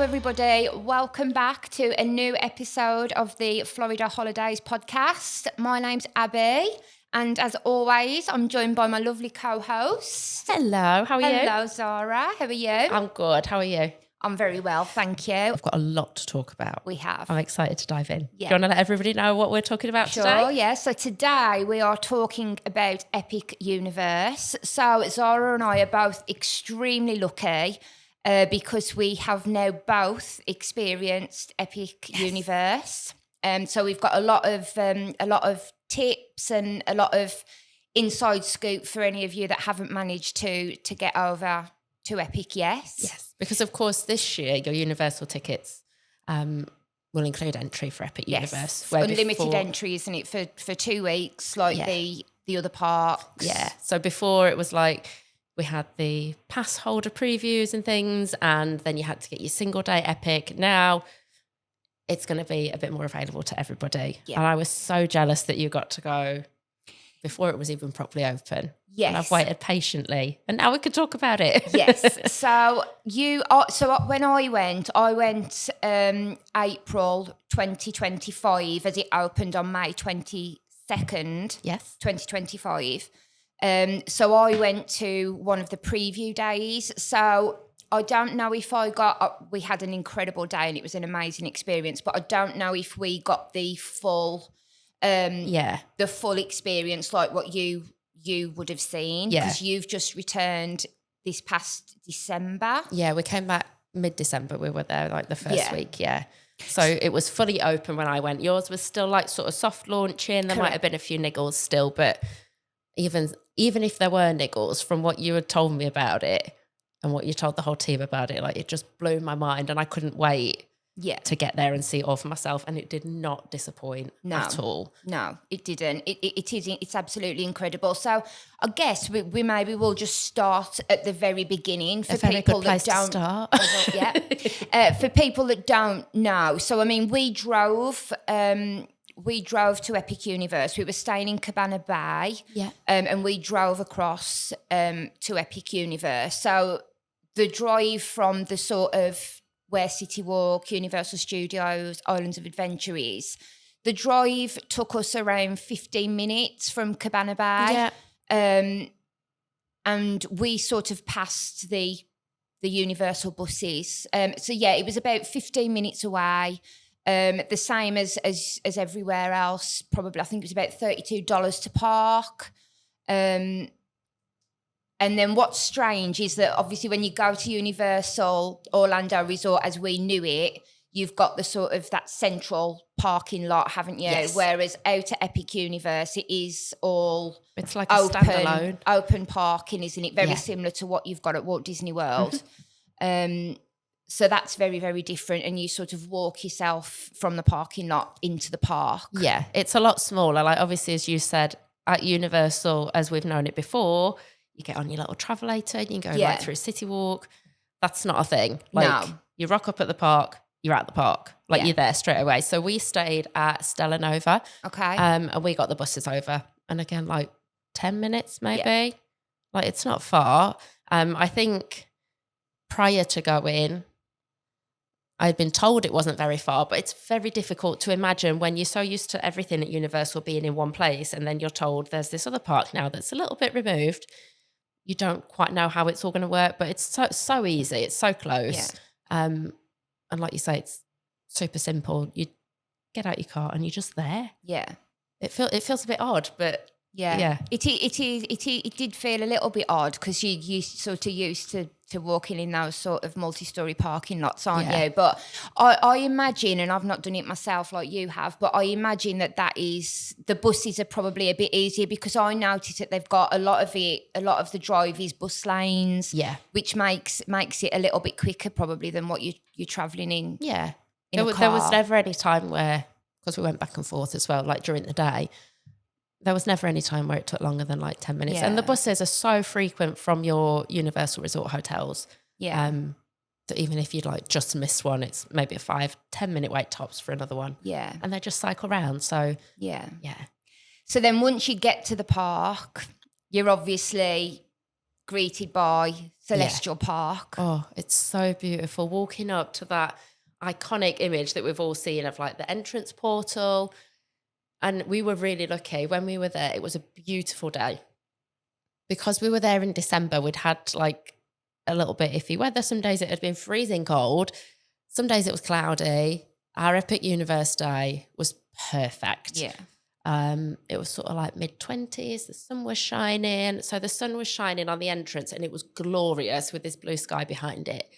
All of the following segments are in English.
everybody. Welcome back to a new episode of the Florida Holidays podcast. My name's Abby, and as always, I'm joined by my lovely co-host. Hello, how are you? Hello, Zara. How are you? I'm good. How are you? I'm very well, thank you. I've got a lot to talk about. We have. I'm excited to dive in. Yeah. Do you want to let everybody know what we're talking about today? Sure, yeah. So today we are talking about Epic Universe. So Zara and I are both extremely lucky because we have now both experienced Epic Universe. So we've got a lot of tips and a lot of inside scoop for any of you that haven't managed to get over to Epic yet. Yes, because of course this year your Universal tickets will include entry for Epic Universe. Where unlimited entry, isn't it, for 2 weeks, like the other parks? Yeah. So before it was like we had the pass holder previews and things, and then you had to get your single day Epic. Now it's going to be a bit more available to everybody. Yeah. And I was so jealous that you got to go before it was even properly open. Yes. And I've waited patiently, and now we can talk about it. Yes. So when I went April 2025 as it opened on May 22nd. Yes. 2025. So I went to one of the preview days. So I don't know if we had an incredible day and it was an amazing experience, but I don't know if we got the full experience like what you would have seen, because you've just returned this past December. Yeah, we came back mid-December. We were there like the first week, So it was fully open when I went. Yours was still like sort of soft launching. There might have been a few niggles still, but even if there were niggles, from what you had told me about it and what you told the whole team about it, like it just blew my mind, and I couldn't wait to get there and see it all for myself, and it did not disappoint at all. No, it didn't. It's absolutely incredible. So I guess we maybe will just start at the very beginning for people that don't start. For people that don't know. So I mean, we drove to Epic Universe. We were staying in Cabana Bay, and we drove across to Epic Universe. So the drive from the sort of where City Walk, Universal Studios, Islands of Adventure is, the drive took us around 15 minutes from Cabana Bay. And we sort of passed the Universal buses. It was about 15 minutes away. The same as everywhere else, probably. I think it was about $32 to park. And then what's strange is that obviously when you go to Universal Orlando Resort as we knew it, you've got the sort of that central parking lot, haven't you? Yes. Whereas out at Epic Universe, it is all it's like a standalone open parking, isn't it? Very similar to what you've got at Walt Disney World. So that's very, very different, and you sort of walk yourself from the parking lot into the park. Yeah, it's a lot smaller. Like obviously, as you said, at Universal, as we've known it before, you get on your little travelator, you can go right through City Walk. That's not a thing. Like you rock up at the park, you're at the park. Like you're there straight away. So we stayed at Stella Nova. Okay. And we got the buses over. And again, like 10 minutes maybe. Yeah. Like it's not far. I think prior to going, I'd been told it wasn't very far, but it's very difficult to imagine when you're so used to everything at Universal being in one place, and then you're told there's this other park now that's a little bit removed. You don't quite know how it's all going to work, but it's so easy. It's so close. Yeah. And like you say, it's super simple. You get out your car and you're just there. Yeah. It feels a bit odd, but yeah. It did feel a little bit odd because you sort of used to walking in those sort of multi-storey parking lots, aren't you? But I imagine, and I've not done it myself like you have, but I imagine that is the buses are probably a bit easier, because I noticed that they've got a lot of the drive is bus lanes, which makes it a little bit quicker probably than what you're travelling in. Yeah, there was never any time where, because we went back and forth as well, like during the day. There was never any time where it took longer than like 10 minutes. Yeah. And the buses are so frequent from your Universal Resort hotels. Yeah. That even if you'd like just missed one, it's maybe a 5-10 minute wait tops for another one. Yeah. And they just cycle round. So So then once you get to the park, you're obviously greeted by Celestial Park. Oh, it's so beautiful. Walking up to that iconic image that we've all seen of like the entrance portal. And we were really lucky when we were there. It was a beautiful day. Because we were there in December, we'd had like a little bit iffy weather. Some days it had been freezing cold. Some days it was cloudy. Our Epic Universe day was perfect. Yeah. It was sort of like mid-20s. The sun was shining. So the sun was shining on the entrance and it was glorious with this blue sky behind it.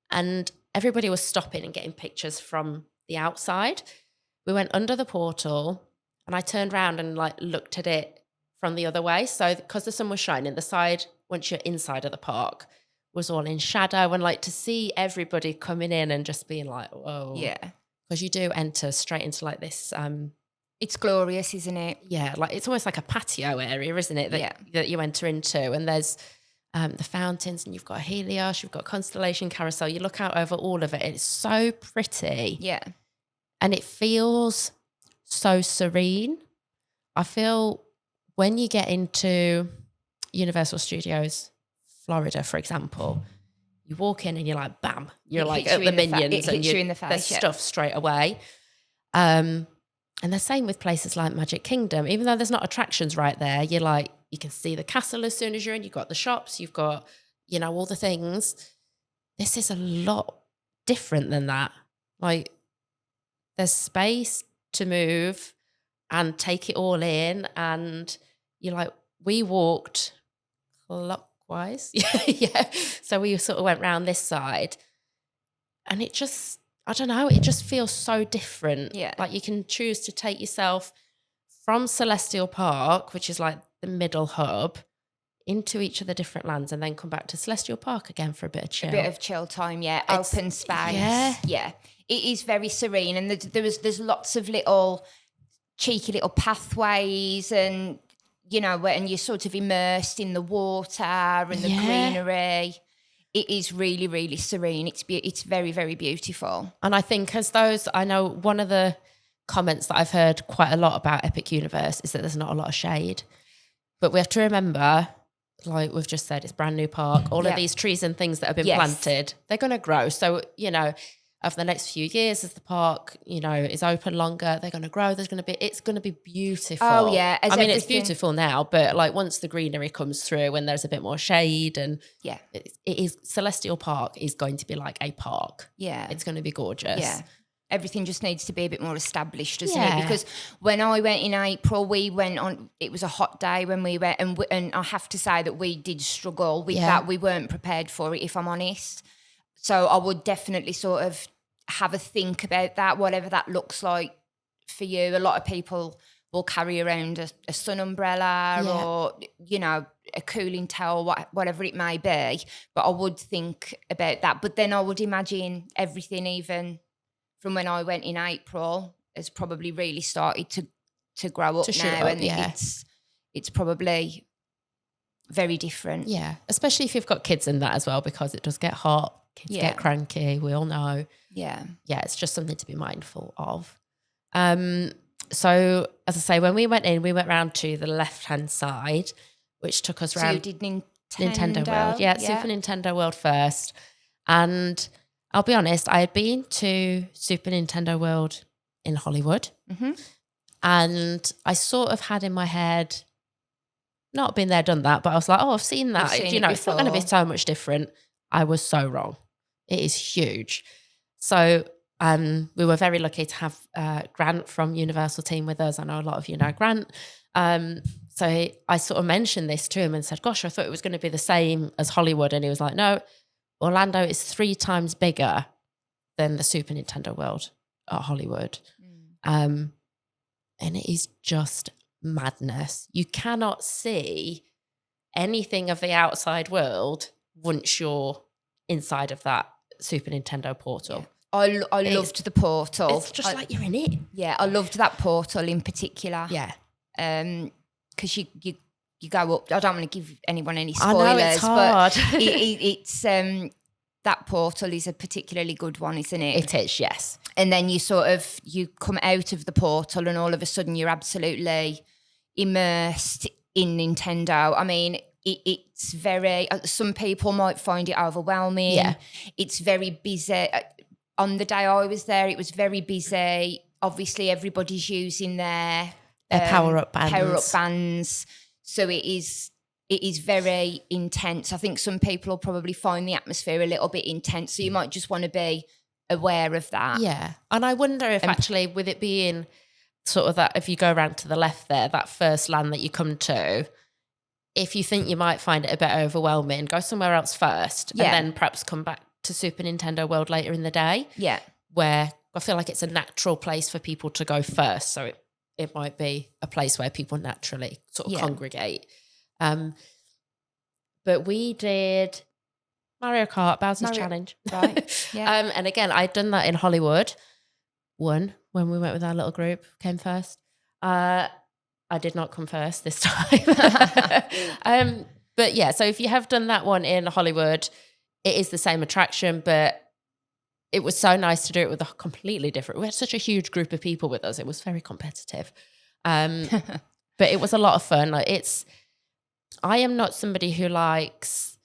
And everybody was stopping and getting pictures from the outside. We went under the portal and I turned around and like looked at it from the other way. So because the sun was shining, the side, once you're inside of the park, was all in shadow. And like to see everybody coming in and just being like, whoa. Yeah. Because you do enter straight into like this... it's glorious, isn't it? Yeah, like it's almost like a patio area, isn't it? That you enter into. And there's the fountains and you've got Helios, you've got Constellation Carousel. You look out over all of it. It's so pretty. Yeah. And it feels so serene. I feel when you get into Universal Studios, Florida, for example, you walk in and you're like, bam, you're like at the Minions and you in the face, there's stuff straight away. And the same with places like Magic Kingdom. Even though there's not attractions right there, you're like, you can see the castle as soon as you're in. You've got the shops, you've got, you know, all the things. This is a lot different than that. Like, there's space to move and take it all in. And you're like, we walked clockwise. Yeah. So we sort of went round this side and it just, I don't know, it just feels so different. Yeah. Like you can choose to take yourself from Celestial Park, which is like the middle hub, into each of the different lands and then come back to Celestial Park again for a bit of chill. A bit of chill time, yeah. Open space. Yeah. Yeah. It is very serene and there's lots of little cheeky little pathways and, you know, and you're sort of immersed in the water and the greenery. It is really, really serene. It's very, very beautiful. And I think I know one of the comments that I've heard quite a lot about Epic Universe is that there's not a lot of shade. But we have to remember, like we've just said, it's a brand new park. All of these trees and things that have been planted, they're going to grow. So, you know, over the next few years as the park, you know, is open longer, they're going to grow. It's going to be beautiful. Oh, yeah. It's beautiful now, but like once the greenery comes through and there's a bit more shade and it is, Celestial Park is going to be like a park. Yeah. It's going to be gorgeous. Yeah. Everything just needs to be a bit more established, doesn't it? Because when I went in April, we went on, it was a hot day when we went, and I have to say that we did struggle with that. We weren't prepared for it, if I'm honest. So I would definitely sort of have a think about that, whatever that looks like for you. A lot of people will carry around a sun umbrella or, you know, a cooling towel, whatever it may be. But I would think about that. But then I would imagine everything, even from when I went in April, has probably really started to grow up now. And it's probably very different. Yeah, especially if you've got kids in that as well, because it does get hot. Kids get cranky, we all know. Yeah. Yeah, it's just something to be mindful of. So, as I say, when we went in, we went round to the left-hand side, which took us round. So you did Nintendo World. Yeah, Super Nintendo World first. And I'll be honest, I had been to Super Nintendo World in Hollywood. Mm-hmm. And I sort of had in my head, not been there, done that, but I was like, oh, I've seen that. Seen it's not going to be so much different. I was so wrong. It is huge. So we were very lucky to have Grant from Universal team with us. I know a lot of you know Grant. So I sort of mentioned this to him and said, gosh, I thought it was going to be the same as Hollywood. And he was like, no, Orlando is 3 times bigger than the Super Nintendo World at Hollywood. And it is just madness. You cannot see anything of the outside world once you're inside of that Super Nintendo portal. I loved the portal. It's just like you're in it. Yeah, I loved that portal in particular. Yeah. Because you go up. I don't want to give anyone any spoilers. I know it's hard. But it's that portal is a particularly good one, isn't it? It is, yes. And then you come out of the portal and all of a sudden you're absolutely immersed in Nintendo. I mean, it's very, some people might find it overwhelming. Yeah. It's very busy. On the day I was there, it was very busy. Obviously, everybody's using their power-up bands. So it is very intense. I think some people will probably find the atmosphere a little bit intense. So you might just want to be aware of that. Yeah. And I wonder if actually with it being sort of that, if you go around to the left there, that first land that you come to, if you think you might find it a bit overwhelming, go somewhere else first and then perhaps come back to Super Nintendo World later in the day. Yeah. Where I feel like it's a natural place for people to go first. So it might be a place where people naturally sort of congregate. But we did Mario Kart, Bowser's Challenge. Right. Yeah. And again, I'd done that in Hollywood. When we went with our little group, came first. I did not come first this time. But yeah, so if you have done that one in Hollywood, it is the same attraction, but it was so nice to do it with a completely different. We had such a huge group of people with us. It was very competitive. But it was a lot of fun. I am not somebody who likes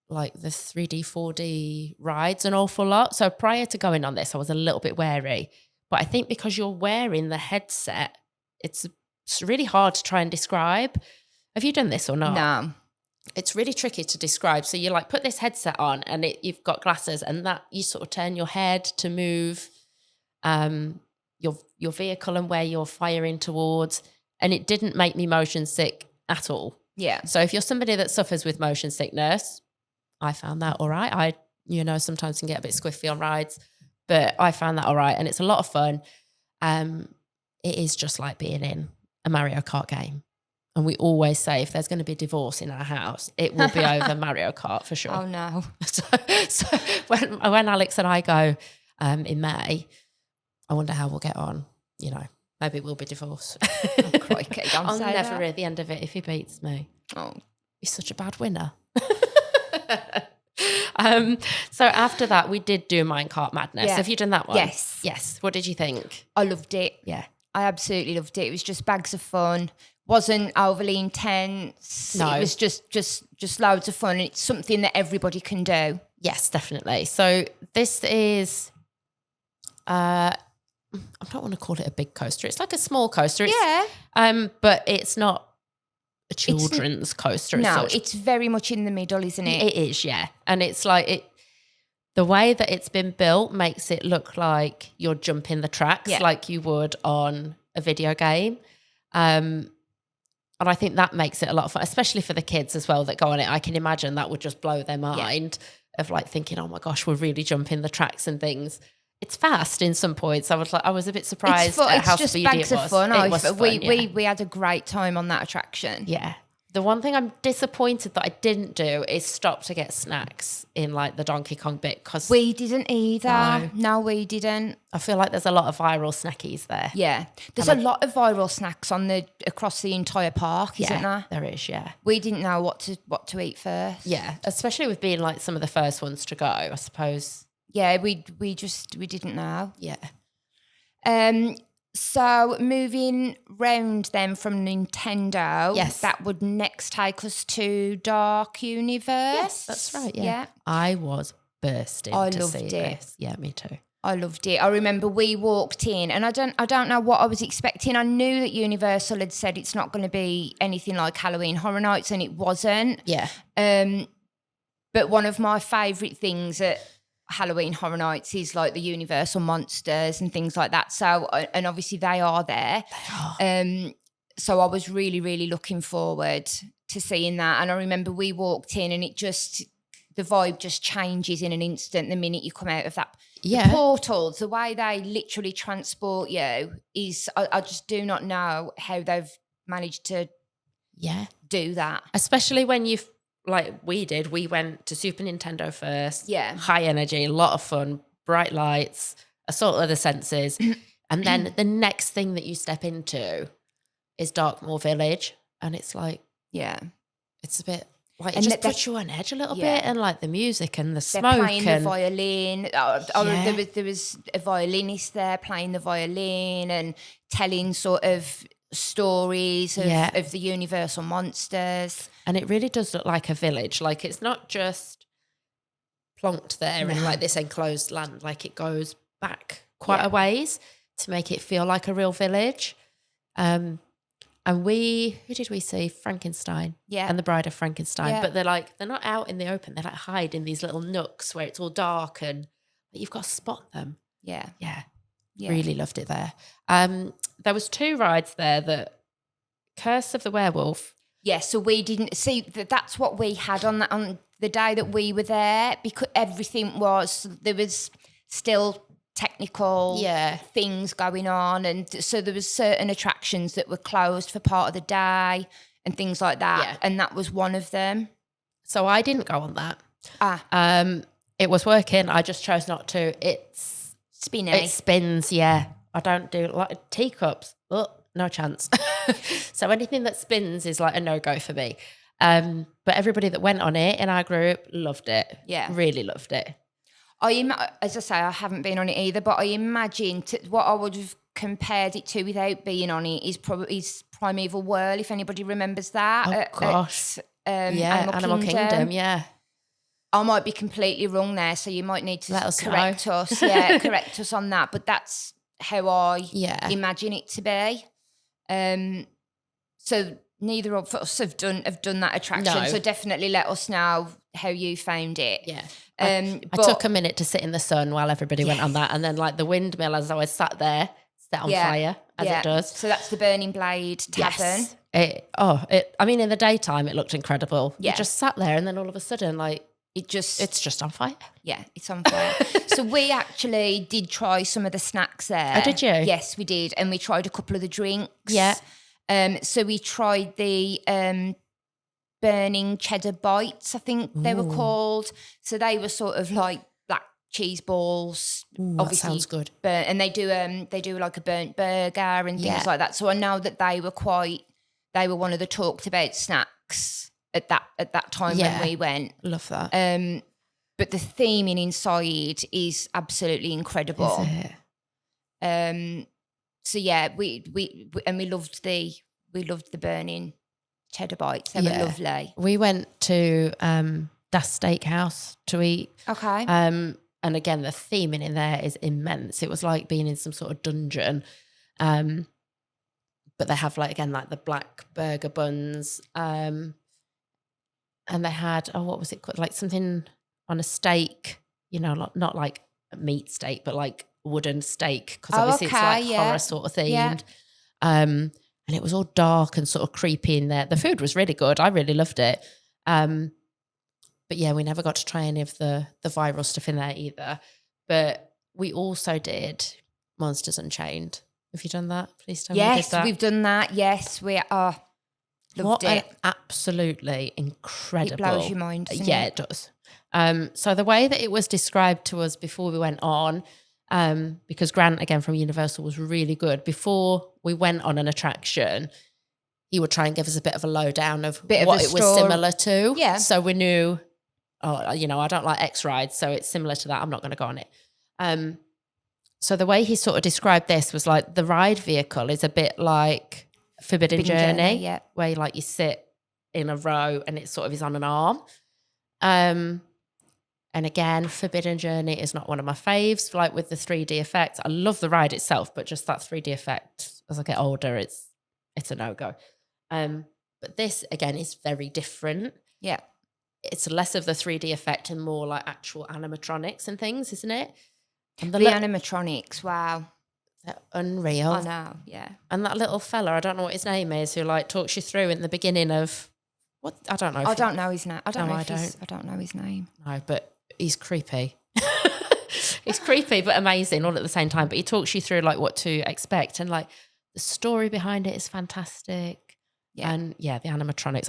like the 3D, 4D rides an awful lot. So prior to going on this, I was a little bit wary. But I think because you're wearing the headset, it's really hard to try and describe. Have you done this or not? No. It's really tricky to describe. So you like put this headset on and you've got glasses and that you sort of turn your head to move your vehicle and where you're firing towards. And it didn't make me motion sick at all. Yeah. So if you're somebody that suffers with motion sickness, I found that all right. I sometimes can get a bit squiffy on rides, but I found that all right. And it's a lot of fun. It is just like being in a Mario Kart game. And we always say if there's going to be divorce in our house, it will be over Mario Kart for sure. Oh, no. So when Alex and I go in May, I wonder how we'll get on. Maybe we'll be divorced. Oh, crikey, I'll never hear the end of it if he beats me. Oh. He's such a bad winner. So after that, we did do Minecart Madness. Yeah. Have you done that one? Yes. Yes. What did you think? I loved it. Yeah. I absolutely loved it. It was just bags of fun. Wasn't overly intense. No. It was just loads of fun. It's something that everybody can do. Yes, definitely. So this is, I don't want to call it a big coaster. It's like a small coaster. But it's not a children's coaster. No, it's very much in the middle, isn't it? It is, yeah. And it's like the way that it's been built makes it look like you're jumping the tracks like you would on a video game. And I think that makes it a lot of fun, especially for the kids as well that go on it. I can imagine that would just blow their mind of like thinking, oh my gosh, we're really jumping the tracks and things. It's fast in some points. I was a bit surprised at how speedy it was. It's just bags of fun. It was fun, we had a great time on that attraction. Yeah. The one thing I'm disappointed that I didn't do is stop to get snacks in like the Donkey Kong bit because we didn't either. No, we didn't. I feel like there's a lot of viral snackies there. Yeah, there's a lot of viral snacks across the entire park, isn't there? There is. Yeah, we didn't know what to eat first. Yeah, especially with being like some of the first ones to go, I suppose. Yeah, we didn't know. Yeah. So moving round then from Nintendo, that would next take us to Dark Universe. Yes, that's right. Yeah. I was bursting to see this. Yeah, me too. I loved it. I remember we walked in, and I don't know what I was expecting. I knew that Universal had said it's not going to be anything like Halloween Horror Nights, and it wasn't. Yeah. But one of my favourite things at Halloween Horror Nights is like the Universal monsters and things like that. So, and obviously they are there. They are. So I was really, really looking forward to seeing that. And I remember we walked in and the vibe just changes in an instant the minute you come out of that. Yeah. The portals, the way they literally transport you is, I just do not know how they've managed to do that. Especially when you've, like we did, we went to Super Nintendo first. Yeah. High energy, a lot of fun, bright lights, assault of the senses. And then the next thing that you step into is Darkmoor Village. And it's like, it's a bit like, it just puts you on edge a little bit. And like the music and the smoke. They're playing the violin. There was a violinist there playing the violin and telling sort of stories of the universal monsters. And it really does look like a village. Like it's not just plonked there in like this enclosed land. Like it goes back quite a ways to make it feel like a real village. And who did we see? Frankenstein. Yeah. And the Bride of Frankenstein. Yeah. But they're not out in the open. They like hide in these little nooks where it's all dark and but you've got to spot them. Yeah. Yeah. Really loved it there. There was 2 rides there, that Curse of the Werewolf. Yeah, so we didn't see that's what we had on the day that we were there, because there was still technical things going on, and so there was certain attractions that were closed for part of the day and things like that, and that was one of them. So I didn't go on that. It was working. I just chose not to. It's spinny. It spins. Yeah, I don't do like teacups. Oh, no chance. So anything that spins is like a no-go for me. But everybody that went on it in our group loved it. Yeah. Really loved it. As I say, I haven't been on it either, but I imagine what I would have compared it to without being on it is Primeval Whirl, if anybody remembers that. Oh, gosh. Animal Kingdom, yeah. I might be completely wrong there, so you might need to correct know. us. Yeah, correct us on that. But that's how I imagine it to be. So neither of us have done that attraction. No. So definitely let us know how you found it. Yeah. I took a minute to sit in the sun while everybody went on that, and then like the windmill, as I was sat there, set on fire as it does. So that's the Burning Blade Tavern. Yes. I mean, in the daytime it looked incredible. You just sat there, and then all of a sudden, like it's just on fire. Yeah, it's on fire. So we actually did try some of the snacks there. Oh, did you? Yes, we did, and we tried a couple of the drinks. Yeah. So we tried the burning cheddar bites, I think they were called. So they were sort of like black cheese balls. Ooh, obviously, that sounds good. And they do like a burnt burger and things like that. So I know that they were one of the talked about snacks at that time when we went. Love that. But the theming inside is absolutely incredible. Is it? So yeah, we loved the burning cheddar bites. They were lovely. We went to Das Steakhouse to eat. Okay. And again, the theming in there is immense. It was like being in some sort of dungeon. But they have like the black burger buns. And they had, what was it called? Like something on a steak, not like a meat steak, but like wooden steak, because obviously it's like horror sort of themed. Yeah. And it was all dark and sort of creepy in there. The food was really good. I really loved it. But yeah, we never got to try any of the viral stuff in there either. But we also did Monsters Unchained. Have you done that? Please tell me you did that. Yes, we've done that. Yes, we are. Loved it. Absolutely incredible. It blows your mind, doesn't it? It does. So the way that it was described to us before we went on, because Grant, again, from Universal, was really good. Before we went on an attraction, he would try and give us a bit of a lowdown of what it was similar to. Yeah. So we knew, I don't like X rides, so it's similar to that. I'm not going to go on it. So the way he sort of described this was like the ride vehicle is a bit like Forbidden Journey, where you sit in a row and it sort of is on an arm. And again, Forbidden Journey is not one of my faves, like with the 3D effect. I love the ride itself, but just that 3D effect, as I get older, it's a no-go. But this, again, is very different. Yeah. It's less of the 3D effect and more like actual animatronics and things, isn't it? And the animatronics, wow. They're unreal. I know, yeah. And that little fella, I don't know what his name is, who like talks you through in the beginning of what I don't know. I don't know his name. I don't know his name. No, but he's creepy. He's creepy but amazing all at the same time. But he talks you through like what to expect, and like the story behind it is fantastic. Yeah. And yeah, the animatronics.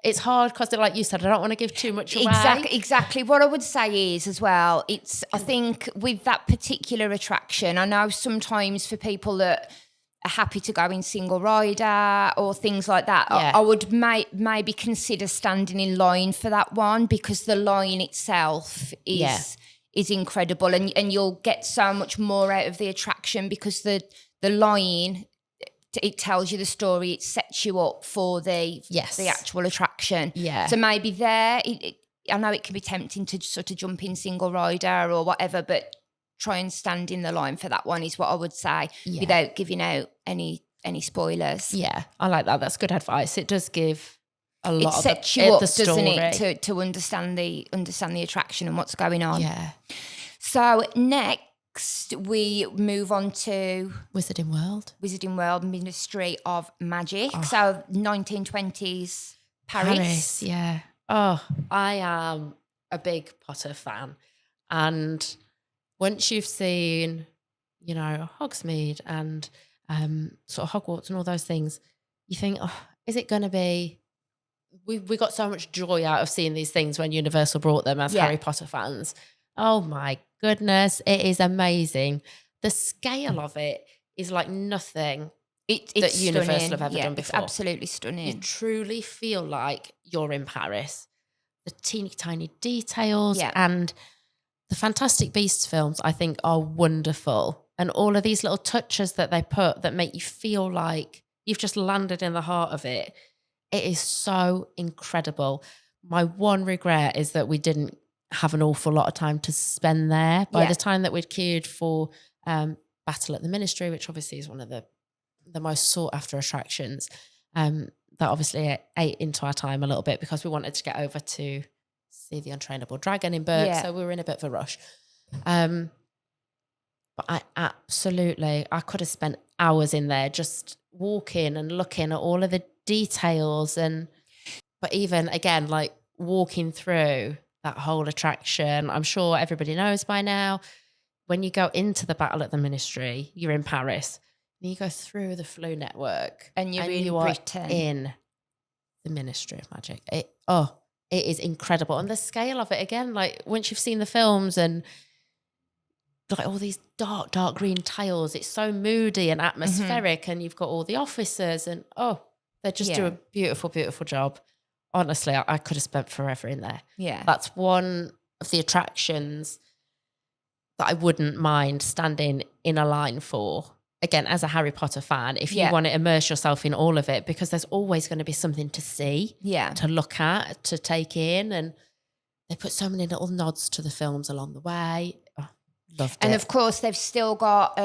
It's hard because, like you said, I don't want to give too much away. Exactly. What I would say is as well, I think with that particular attraction, I know sometimes for people that are happy to go in single rider or things like that, I would maybe consider standing in line for that one, because the line itself is incredible, and you'll get so much more out of the attraction, because the line it tells you the story. It sets you up for the actual attraction. Yeah. So maybe there, I know it can be tempting to sort of jump in single rider or whatever, but try and stand in the line for that one is what I would say, without giving out any spoilers. Yeah, I like that. That's good advice. It does give a lot. It sets you up, doesn't it, to understand the attraction and what's going on. Yeah. So next we move on to Wizarding World, Ministry of Magic. So 1920s Paris. Yeah. Oh, I am a big Potter fan, and once you've seen, Hogsmeade and sort of Hogwarts and all those things, you think, is it going to be? We got so much joy out of seeing these things when Universal brought them as Harry Potter fans. Oh my goodness, it is amazing. The scale of it is like nothing that Universal have ever done before. It's absolutely stunning. You truly feel like you're in Paris. The teeny tiny details and the Fantastic Beasts films, I think, are wonderful. And all of these little touches that they put that make you feel like you've just landed in the heart of it. It is so incredible. My one regret is that we didn't have an awful lot of time to spend there. By the time that we'd queued for Battle at the Ministry, which obviously is one of the most sought after attractions, that obviously ate into our time a little bit because we wanted to get over to see the Untrainable Dragon in Berk. So we were in a bit of a rush. But I could have spent hours in there just walking and looking at all of the details. But even again, like walking through that whole attraction, I'm sure everybody knows by now, when you go into the Battle at the Ministry, you're in Paris. And you go through the Flu Network and you are in the Ministry of Magic. It is incredible. And the scale of it, again, like once you've seen the films and like all these dark green tiles, it's so moody and atmospheric, and you've got all the officers and they just do a beautiful, beautiful job. Honestly, I could have spent forever in there. Yeah. That's one of the attractions that I wouldn't mind standing in a line for. Again, as a Harry Potter fan, if you want to immerse yourself in all of it, because there's always going to be something to see, to look at, to take in. And they put so many little nods to the films along the way. Loved it. And of course, they've still got,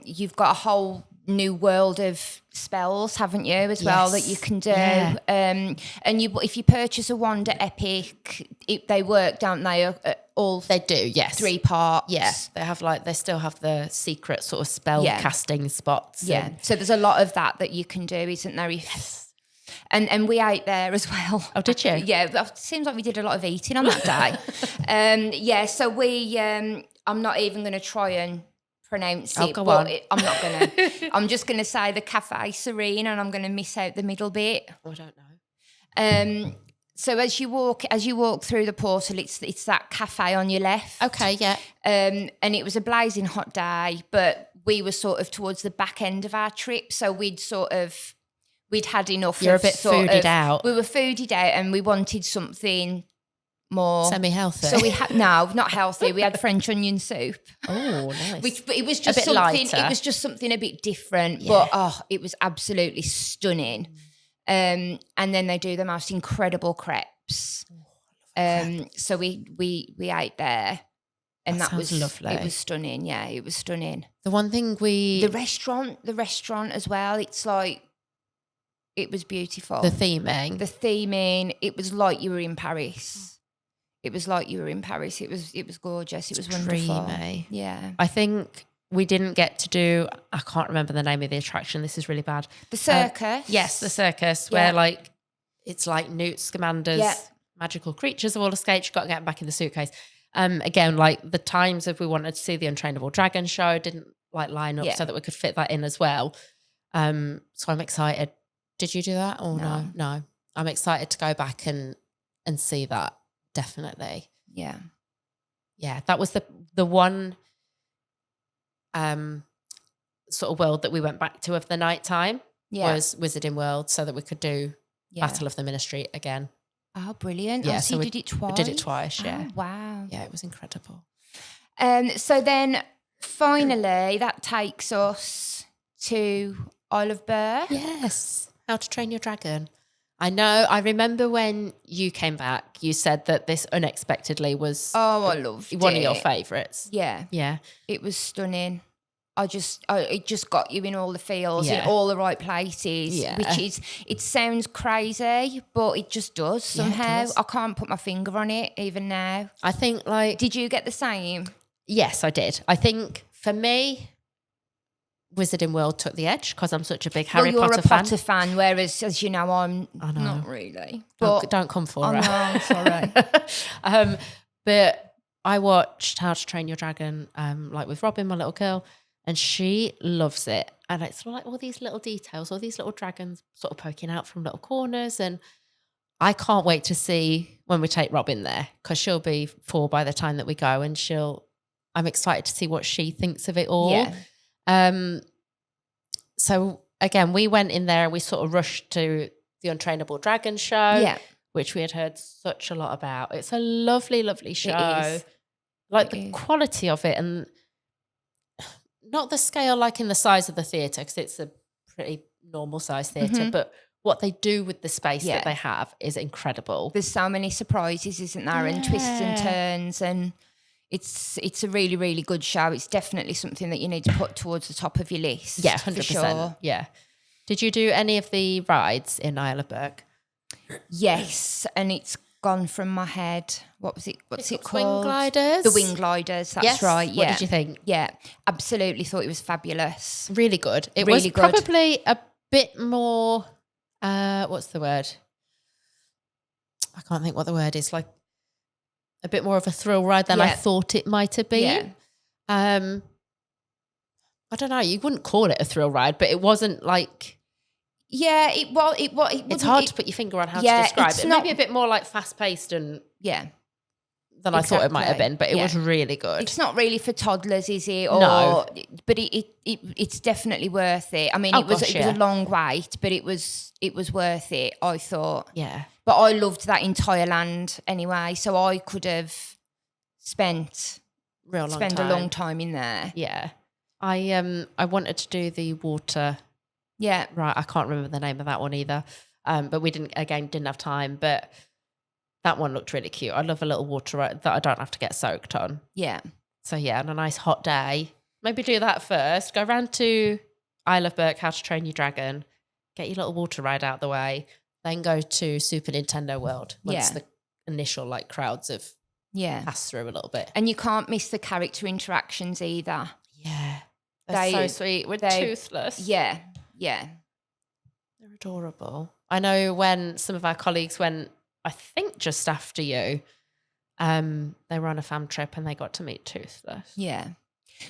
you've got a whole new world of spells, haven't you, as well, that you can do. Yeah. And if you purchase a wand at Epic, they work, don't they? They do, yes. 3 parts. Yeah, they still have the secret sort of spell casting spots. Yeah, so there's a lot of that you can do, isn't there? Yes. And we ate there as well. Oh, did you? Yeah, it seems like we did a lot of eating on that day. So we, I'm not even going to try and pronounce it. Go on. I'm not going to. I'm just going to say the Cafe Serene, and I'm going to miss out the middle bit. I don't know. So as you walk through the portal, it's that cafe on your left. Okay, yeah. And it was a blazing hot day, but we were sort of towards the back end of our trip, so we'd had enough. You're a bit foodied out. We were foodied out, and we wanted something more semi-healthy. So we had not healthy. We had French onion soup. Oh, nice. But it was just something. Lighter. It was just something a bit different. Yeah. But it was absolutely stunning. And then they do the most incredible crepes. So we ate there, and that was lovely. It was stunning. Yeah, it was stunning. The one thing the restaurant as well. It's like it was beautiful. The theming. It was like you were in Paris. It was like you were in Paris. It was gorgeous. It was wonderful. Dreamy. Yeah. I think we didn't get to do, I can't remember the name of the attraction. This is really bad. The circus. Yes, the circus, where like it's like Newt Scamander's magical creatures have all escaped. You've got to get them back in the suitcase. Again, like the times of we wanted to see the Untrainable Dragon show didn't like line up so that we could fit that in as well. So I'm excited. Did you do that? Oh no. I'm excited to go back and see that. Definitely. Yeah. Yeah. That was the one sort of world that we went back to of the night time was Wizarding World, so that we could do Battle of the Ministry again. Oh, brilliant. Yeah, so you did it twice? We did it twice, yeah. Oh, wow. Yeah, it was incredible. So then finally that takes us to Isle of Berk. Yes. How to Train Your Dragon. I know. I remember when you came back, you said that this unexpectedly was I loved one it. of your favourites. Yeah. Yeah. It was stunning. It just got you in all the feels, Yeah. in all the right places, Yeah. which is, it sounds crazy, but it just does somehow. Yeah, it does. I can't put my finger on it even now. I think like... Did you get the same? Yes, I did. I think for me, Wizarding World took the edge because I'm such a big Harry Potter fan. Potter fan. Potter fan, whereas, as you know, I'm not really. But Don't come for I it. know, sorry. But I watched How to Train Your Dragon, like with Robin, my little girl, and she loves it. And it's like all these little details, all these little dragons sort of poking out from little corners. And I can't wait to see when we take Robin there because she'll be 4 by the time that we go, and I'm excited to see what she thinks of it all. Yeah. So again, we went in there and we sort of rushed to the Untrainable Dragon show, which we had heard such a lot about. It's a lovely, lovely show. It is. Like the quality of it, and not the scale like in the size of the theatre, because it's a pretty normal size theatre, but what they do with the space that they have is incredible. There's so many surprises, isn't there, and twists and turns, and it's a really, really good show. It's definitely something that you need to put towards the top of your list. Yeah, 100%. For sure. Yeah. Did you do any of the rides in Isle of Berk? Yes, and it's gone from my head. What's it called? Wing gliders? The wing gliders, that's right. Yeah. What did you think? Yeah, absolutely thought it was fabulous. Really good. It Really was good. probably a bit more, what's the word? I can't think what the word is. Like a bit more of a thrill ride than I thought it might have been. Yeah. I don't know. You wouldn't call it a thrill ride, but it wasn't like... Yeah, it's hard to put your finger on how to describe it. Maybe a bit more like fast-paced and... Yeah. Than I thought it might have been, but it was really good. It's not really for toddlers, is it? Or, no. But it's definitely worth it. I mean, it was a long wait, but it was worth it, I thought. Yeah. But I loved that entire land anyway, so I could have spent a long time in there. Yeah. I wanted to do the water. Yeah. Right, I can't remember the name of that one either. But we didn't have time, but that one looked really cute. I love a little water ride that I don't have to get soaked on. Yeah. So yeah, on a nice hot day, maybe do that first. Go round to Isle of Berk, How to Train Your Dragon, get your little water ride out the way, then go to Super Nintendo World once the initial like crowds have passed through a little bit. And you can't miss the character interactions either. Yeah. They're so sweet. We're toothless. Yeah. Yeah. They're adorable. I know when some of our colleagues went, I think just after you, they were on a fam trip and they got to meet Toothless. Yeah.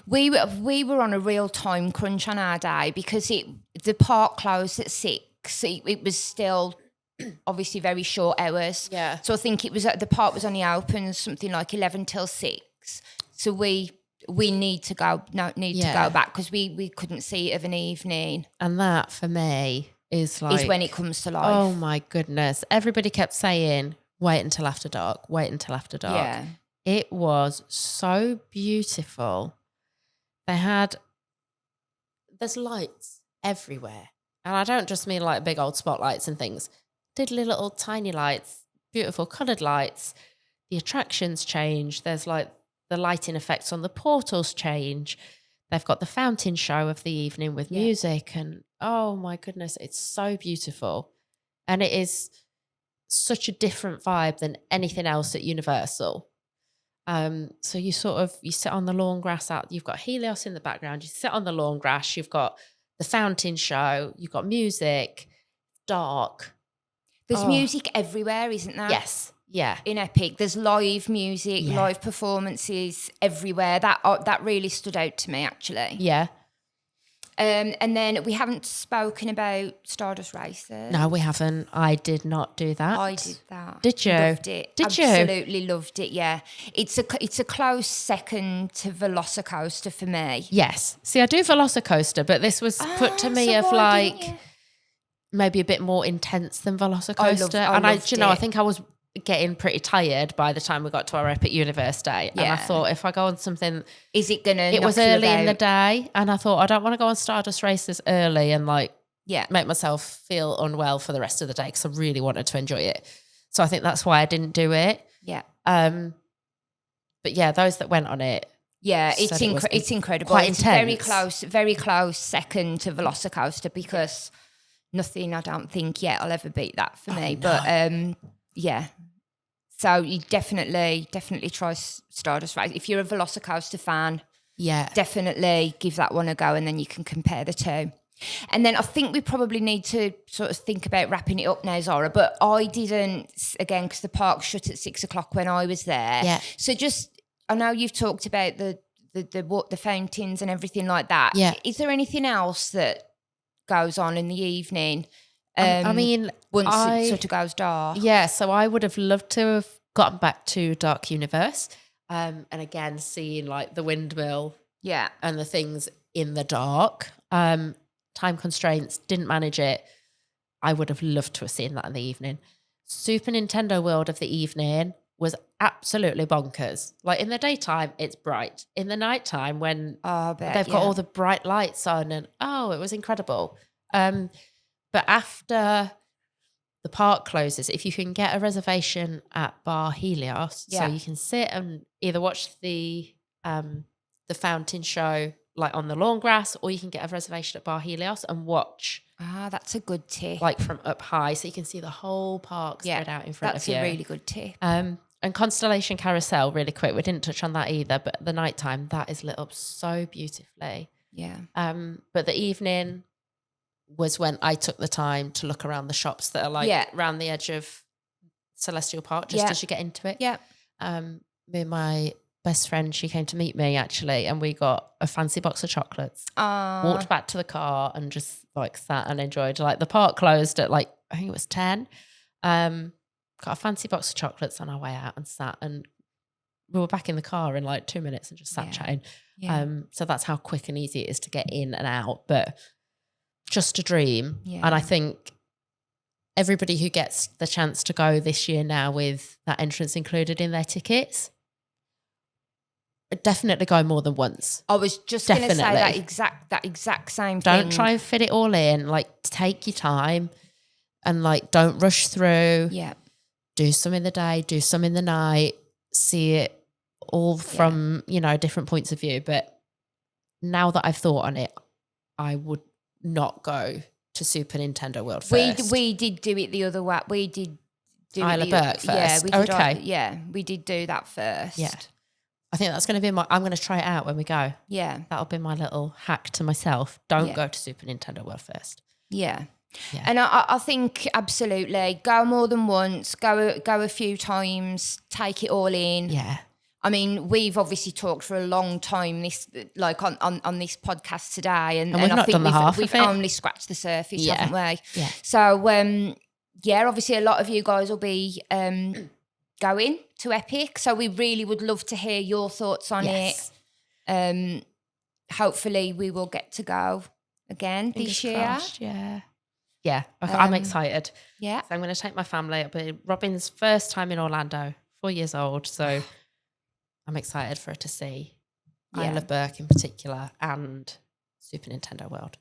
We were on a real time crunch on our day because the park closed at 6. It was still obviously very short hours. Yeah. So I think the park was only open something like 11 till 6. So we need to go back because we couldn't see it of an evening. And that for me is when it comes to life. Oh my goodness. Everybody kept saying, wait until after dark, wait until after dark. Yeah. It was so beautiful. There's lights everywhere. And I don't just mean like big old spotlights and things. Diddly little tiny lights, beautiful coloured lights. The attractions change. There's like the lighting effects on the portals change. They've got the fountain show of the evening with music and oh my goodness, it's so beautiful. And it is such a different vibe than anything else at Universal. So you sit on the lawn grass out, you've got Helios in the background, you sit on the lawn grass, you've got the fountain show, you've got music, dark. There's music everywhere, isn't there? Yes. Yeah. In Epic, there's live music, live performances everywhere. That really stood out to me, actually. Yeah. And then we haven't spoken about Stardust Racer. No, we haven't. I did not do that. I did that. Did you? Loved it. Did you? Absolutely loved it, yeah. It's a close second to Velocicoaster for me. Yes. See, I do Velocicoaster, but this was put to me of like maybe a bit more intense than Velocicoaster. I think getting pretty tired by the time we got to our Epic Universe day. And I thought, if I go on something, is it gonna? It was early in the day, and I thought I don't want to go on Stardust races early and like make myself feel unwell for the rest of the day, because I really wanted to enjoy it. So I think that's why I didn't do it. Yeah. But yeah, those that went on it. Yeah, it's incredible. Quite it's intense. Very close second to Velocicoaster, because nothing, I don't think yet will ever beat that for me. No. But yeah. So you definitely try Stardust Race. If you're a Velocicoaster fan, definitely give that one a go, and then you can compare the two. And then I think we probably need to sort of think about wrapping it up now, Zara. But I didn't, again, because the park shut at 6 o'clock when I was there. Yeah. So I know you've talked about the fountains and everything like that. Yeah. Is there anything else that goes on in the evening? I mean, once it sort of goes dark. Yeah, so I would have loved to have gotten back to Dark Universe, and again seeing like the windmill, and the things in the dark. Time constraints, didn't manage it. I would have loved to have seen that in the evening. Super Nintendo World of the evening was absolutely bonkers. Like in the daytime, it's bright. In the nighttime, when they've got all the bright lights on, and it was incredible. But after the park closes, if you can get a reservation at Bar Helios, so you can sit and either watch the fountain show like on the lawn grass, or you can get a reservation at Bar Helios and watch. That's a good tip. Like from up high, so you can see the whole park spread out in front of you. That's a really good tip. And Constellation Carousel, really quick, we didn't touch on that either, but at the nighttime, that is lit up so beautifully. Yeah. But the evening was when I took the time to look around the shops that are like around the edge of Celestial Park, just as you get into it. Yeah. Me and my best friend, she came to meet me actually, and we got a fancy box of chocolates. Walked back to the car and just like sat and enjoyed. Like the park closed at like, I think it was 10. Got a fancy box of chocolates on our way out and sat, and we were back in the car in like 2 minutes and just sat chatting. Yeah. So that's how quick and easy it is to get in and out, but just a dream. Yeah. And I think everybody who gets the chance to go this year now with that entrance included in their tickets, definitely go more than once. I was just going to say that exact same thing. Don't try and fit it all in. Like, take your time and like don't rush through. Yeah. Do some in the day, do some in the night, see it all from, different points of view. But now that I've thought on it, I would not go to Super Nintendo World first. We did do it the other way. We did do Isle of Berk first. Yeah, we did. Okay. We did do that first. Yeah. I think that's going to be I'm going to try it out when we go. Yeah. That'll be my little hack to myself. Don't go to Super Nintendo World first. Yeah. Yeah. And I think absolutely go more than once, go a few times, take it all in. Yeah. I mean, we've obviously talked for a long time on this podcast today, and we've I think we've only scratched the surface, haven't we? Yeah. So obviously a lot of you guys will be going to Epic, so we really would love to hear your thoughts on it. Hopefully we will get to go again this year. Crossed, yeah. I'm excited. Yeah. So I'm going to take my family. It'll be Robin's first time in Orlando, 4 years old. So I'm excited for her to see Isle of Berk in particular and Super Nintendo World.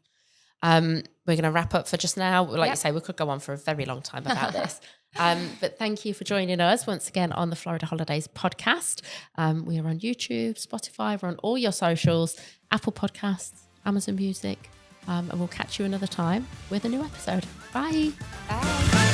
We're going to wrap up for just now. Like you say, we could go on for a very long time about this. But thank you for joining us once again on the Florida Holidays podcast. We are on YouTube, Spotify, we're on all your socials, Apple Podcasts, Amazon Music. And we'll catch you another time with a new episode. Bye. Bye.